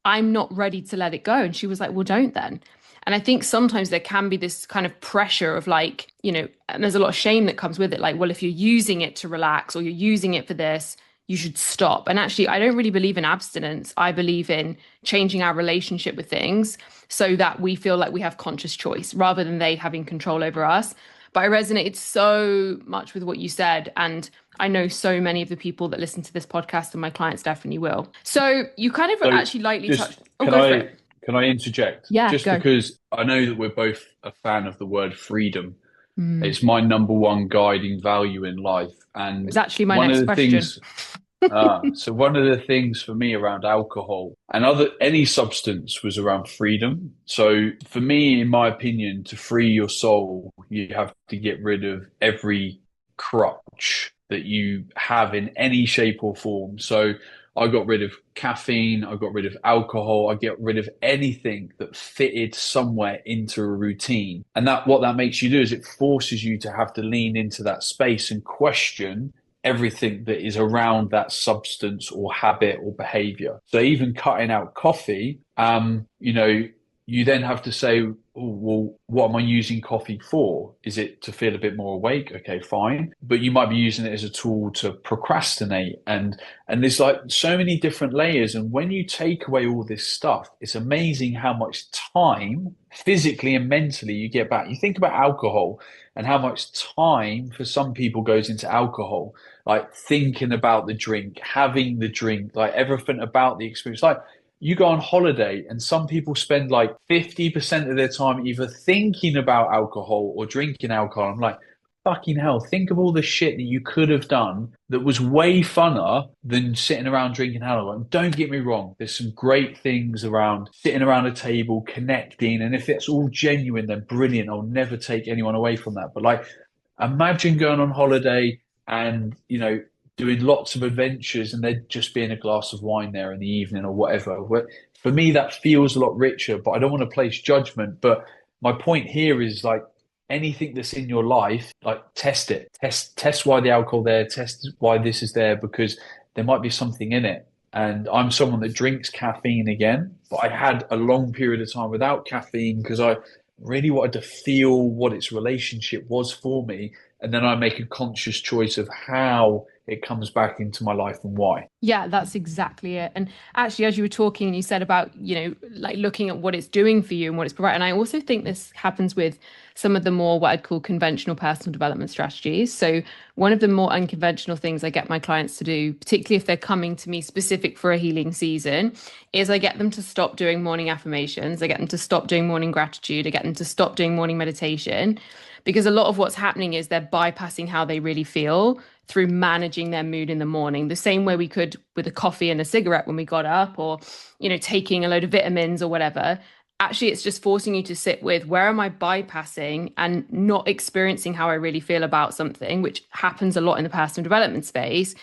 [SPEAKER 1] I'm not ready to let it go. And she was like, well, don't then. And I think sometimes there can be this kind of pressure of like, and there's a lot of shame that comes with it. Like, well, if you're using it to relax or you're using it for this, you should stop. And actually, I don't really believe in abstinence. I believe in changing our relationship with things so that we feel like we have conscious choice rather than they having control over us. But I resonated so much with what you said. And I know so many of the people that listen to this podcast and my clients definitely will. So you kind of
[SPEAKER 2] So
[SPEAKER 1] actually lightly
[SPEAKER 2] just
[SPEAKER 1] touched. Oh, go for it.
[SPEAKER 2] can I interject?
[SPEAKER 1] Yeah,
[SPEAKER 2] Just
[SPEAKER 1] go.
[SPEAKER 2] because I know that we're both a fan of the word freedom.
[SPEAKER 1] Mm.
[SPEAKER 2] It's my number one guiding value in life.
[SPEAKER 1] It
[SPEAKER 2] And
[SPEAKER 1] was actually my
[SPEAKER 2] one
[SPEAKER 1] next
[SPEAKER 2] of the
[SPEAKER 1] question.
[SPEAKER 2] things so one of the things for me around alcohol and any substance was around freedom. So for me, in my opinion, to free your soul, you have to get rid of every crutch that you have in any shape or form. So I got rid of caffeine, I got rid of alcohol, I get rid of anything that fitted somewhere into a routine. And what that makes you do is it forces you to have to lean into that space and question everything that is around that substance or habit or behavior. So even cutting out coffee, you then have to say, oh, well, what am I using coffee for? Is it to feel a bit more awake? Okay, fine. But you might be using it as a tool to procrastinate. And there's like so many different layers. And when you take away all this stuff, it's amazing how much time physically and mentally you get back. You think about alcohol and how much time for some people goes into alcohol, like thinking about the drink, having the drink, like everything about the experience. Like you go on holiday and some people spend like 50% of their time either thinking about alcohol or drinking alcohol. I'm like, fucking hell, think of all the shit that you could have done that was way funner than sitting around drinking alcohol. And don't get me wrong, there's some great things around sitting around a table, connecting. And if it's all genuine, then brilliant. I'll never take anyone away from that. But like, imagine going on holiday and, doing lots of adventures and there just being a glass of wine there in the evening or whatever. For me, that feels a lot richer, but I don't want to place judgment. But my point here is like anything that's in your life, like test it, test why the alcohol there, test why this is there, because there might be something in it. And I'm someone that drinks caffeine again, but I had a long period of time without caffeine because really wanted to feel what its relationship was for me. And then I make a conscious choice of how it comes back into my life and why.
[SPEAKER 1] Yeah, that's exactly it. And actually, as you were talking, you said about, like looking at what it's doing for you and what it's providing. And I also think this happens with some of the more what I'd call conventional personal development strategies. So one of the more unconventional things I get my clients to do, particularly if they're coming to me specific for a healing season, is I get them to stop doing morning affirmations. I get them to stop doing morning gratitude. I get them to stop doing morning meditation because a lot of what's happening is they're bypassing how they really feel through managing their mood in the morning, the same way we could with a coffee and a cigarette when we got up, or, taking a load of vitamins or whatever. Actually, it's just forcing you to sit with where am I bypassing and not experiencing how I really feel about something, which happens a lot in the personal development space,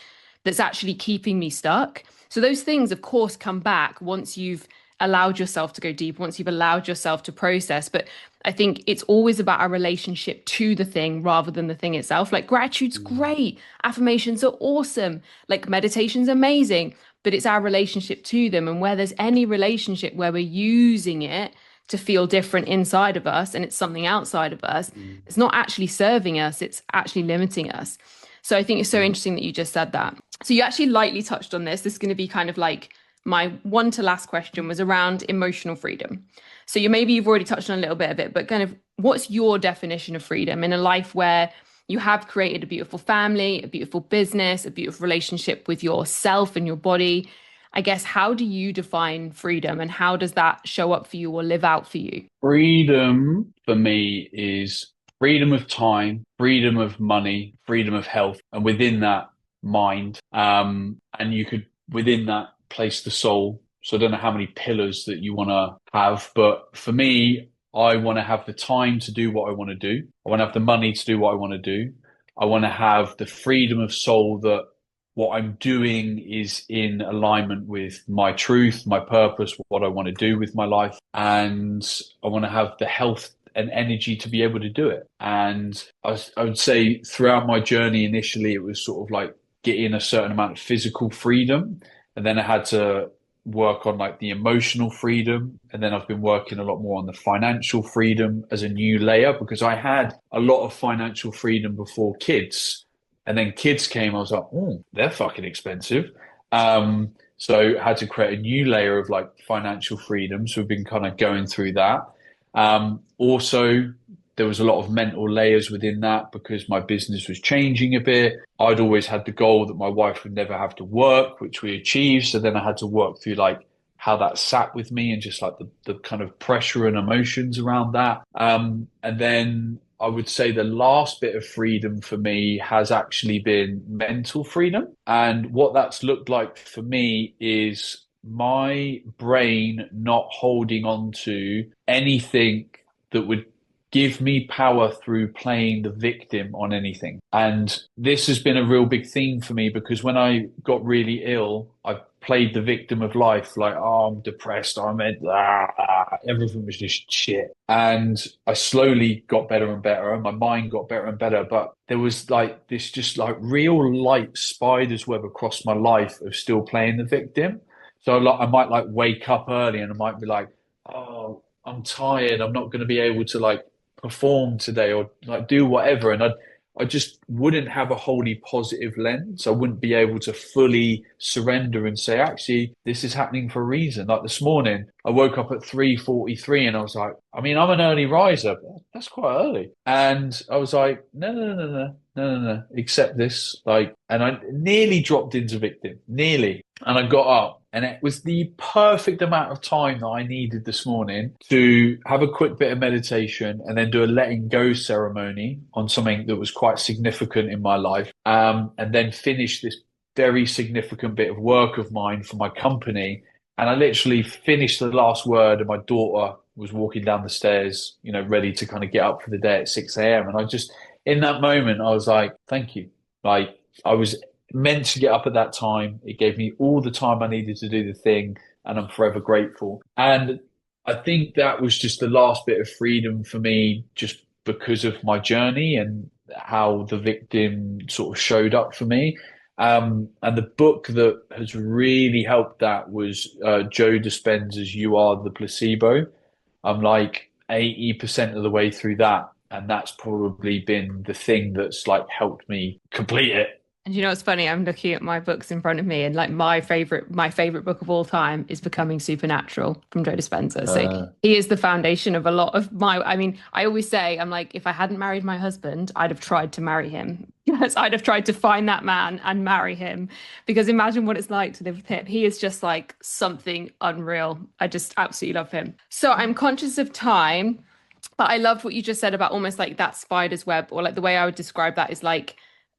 [SPEAKER 1] that's actually keeping me stuck. So those things, of course, come back once you've allowed yourself to go deep, once you've allowed yourself to process. But I think it's always about our relationship to the thing rather than the thing itself. Like gratitude's
[SPEAKER 2] Mm.
[SPEAKER 1] great, affirmations are awesome, like meditation's amazing, but it's our relationship to them. And where there's any relationship where we're using it to feel different inside of us and it's something outside of us,
[SPEAKER 2] Mm.
[SPEAKER 1] it's not actually serving us, it's actually limiting us. So I think it's so
[SPEAKER 2] Mm.
[SPEAKER 1] interesting that you just said that. So you actually lightly touched on this. This is going to be kind of like my one to last question was around emotional freedom. So maybe you've already touched on a little bit of it, but kind of what's your definition of freedom in a life where you have created a beautiful family, a beautiful business, a beautiful relationship with yourself and your body? I guess, how do you define freedom and how does that show up for you or live out for you?
[SPEAKER 2] Freedom for me is freedom of time, freedom of money, freedom of health, and within that, mind. And you could, within that, place the soul. So I don't know how many pillars that you want to have, but for me, I want to have the time to do what I want to do. I want to have the money to do what I want to do. I want to have the freedom of soul that what I'm doing is in alignment with my truth, my purpose, what I want to do with my life. And I want to have the health and energy to be able to do it. And I would say throughout my journey, initially, it was sort of like getting a certain amount of physical freedom. And then I had to work on like the emotional freedom. And then I've been working a lot more on the financial freedom as a new layer because I had a lot of financial freedom before kids. And then kids came, I was like, oh, they're fucking expensive. So I had to create a new layer of like financial freedom. So we've been kind of going through that. Also, there was a lot of mental layers within that because my business was changing a bit. I'd always had the goal that my wife would never have to work, which we achieved. So then I had to work through like how that sat with me and just like the kind of pressure and emotions around that. And then I would say the last bit of freedom for me has actually been mental freedom. And what that's looked like for me is my brain not holding on to anything that would give me power through playing the victim on anything. And this has been a real big theme for me because when I got really ill, I played the victim of life, like, oh, I'm depressed, everything was just shit. And I slowly got better and better, and my mind got better and better. But there was like this just like real light spider's web across my life of still playing the victim. So like I might like wake up early and I might be like, oh, I'm tired. I'm not going to be able to like perform today or like do whatever. And I just wouldn't have a wholly positive lens. I wouldn't be able to fully surrender and say, actually, this is happening for a reason. Like this morning, I woke up at 3:43 and I was like, I mean, I'm an early riser. But that's quite early. And I was like, no, accept this. Like, and I nearly dropped into victim, nearly. And I got up, and it was the perfect amount of time that I needed this morning to have a quick bit of meditation and then do a letting go ceremony on something that was quite significant in my life. And then finish this very significant bit of work of mine for my company. And I literally finished the last word, and my daughter was walking down the stairs, ready to kind of get up for the day at 6 a.m. And I just, in that moment, I was like, thank you. Like, I was meant to get up at that time. It gave me all the time I needed to do the thing, and I'm forever grateful. And I think that was just the last bit of freedom for me, just because of my journey and how the victim sort of showed up for me. And the book that has really helped that was Joe Dispenza's "You Are the Placebo." I'm like, 80% of the way through that. And that's probably been the thing that's like helped me complete it.
[SPEAKER 1] And you know what's funny? I'm looking at my books in front of me, and like my favorite book of all time is Becoming Supernatural from Joe Dispenza. So
[SPEAKER 2] Uh,
[SPEAKER 1] he is the foundation of a lot of my. I mean, I always say, I'm like, if I hadn't married my husband, I'd have tried to marry him. Yes, I'd have tried to find that man and marry him. Because imagine what it's like to live with him. He is just like something unreal. I just absolutely love him. So I'm conscious of time. But I loved what you just said about almost like that spider's web, or like the way I would describe that is like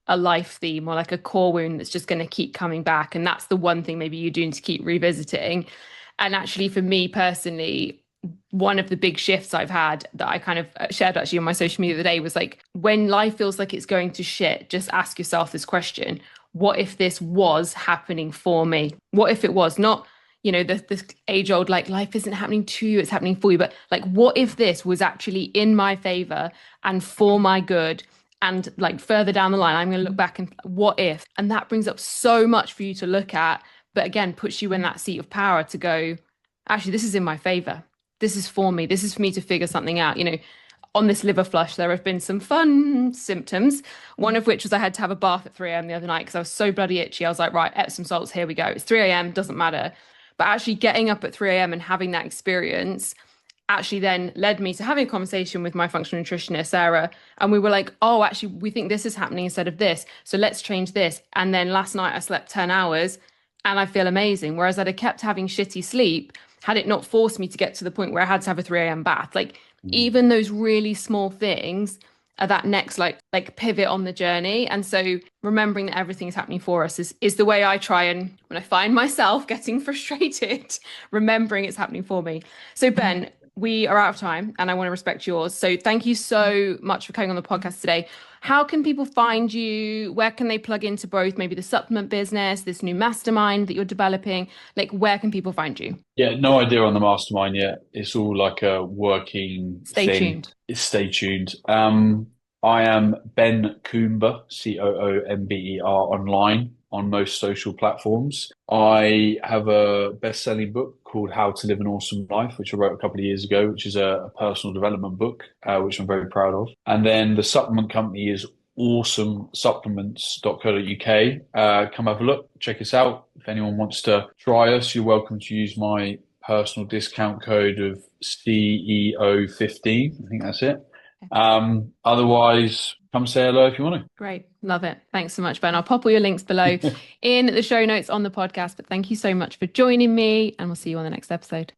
[SPEAKER 1] a life theme or like a core wound that's just going to keep coming back. And that's the one thing maybe you're doing to keep revisiting. And actually, for me personally, one of the big shifts I've had that I kind of shared actually on my social media the other day was like, when life feels like it's going to shit, just ask yourself this question: what if this was happening for me? What if it was not, the age old, like, life isn't happening to you, it's happening for you. But like, what if this was actually in my favor and for my good? And like further down the line, I'm going to look back and what if? And that brings up so much for you to look at. But again, puts you in that seat of power to go, actually, this is in my favor. This is for me. This is for me to figure something out. On this liver flush, there have been some fun symptoms. One of which was I had to have a bath at 3 a.m. the other night because I was so bloody itchy. I was like, right, Epsom salts, here we go. It's 3 a.m., doesn't matter. But actually getting up at 3 a.m. and having that experience actually then led me to having a conversation with my functional nutritionist, Sarah. And we were like, oh, actually, we think this is happening instead of this. So let's change this. And then last night I slept 10 hours and I feel amazing. Whereas I'd have kept having shitty sleep had it not forced me to get to the point where I had to have a 3 a.m. bath. Like even those really small things are that next like pivot on the journey. And so remembering that everything is happening for us is the way I try, and when I find myself getting frustrated, remembering it's happening for me. So Ben, we are out of time and I want to respect yours. So thank you so much for coming on the podcast today. How can people find you? Where can they plug into both maybe the supplement business, this new mastermind that you're developing? Like, where can people find you?
[SPEAKER 2] yeah, no idea on the mastermind yet. It's all like a working
[SPEAKER 1] Stay
[SPEAKER 2] thing.
[SPEAKER 1] tuned.
[SPEAKER 2] Stay tuned. I am Ben Coomber, Coomber online on most social platforms. I have a best-selling book called How to Live an Awesome Life, which I wrote a couple of years ago, which is a personal development book, which I'm very proud of. And then the supplement company is awesomesupplements.co.uk. Come have a look, check us out. If anyone wants to try us, you're welcome to use my personal discount code of CEO15. I think that's it. Otherwise, come say hello if you want to.
[SPEAKER 1] Great. Love it. Thanks so much, Ben. I'll pop all your links below in the show notes on the podcast. But thank you so much for joining me, and we'll see you on the next episode.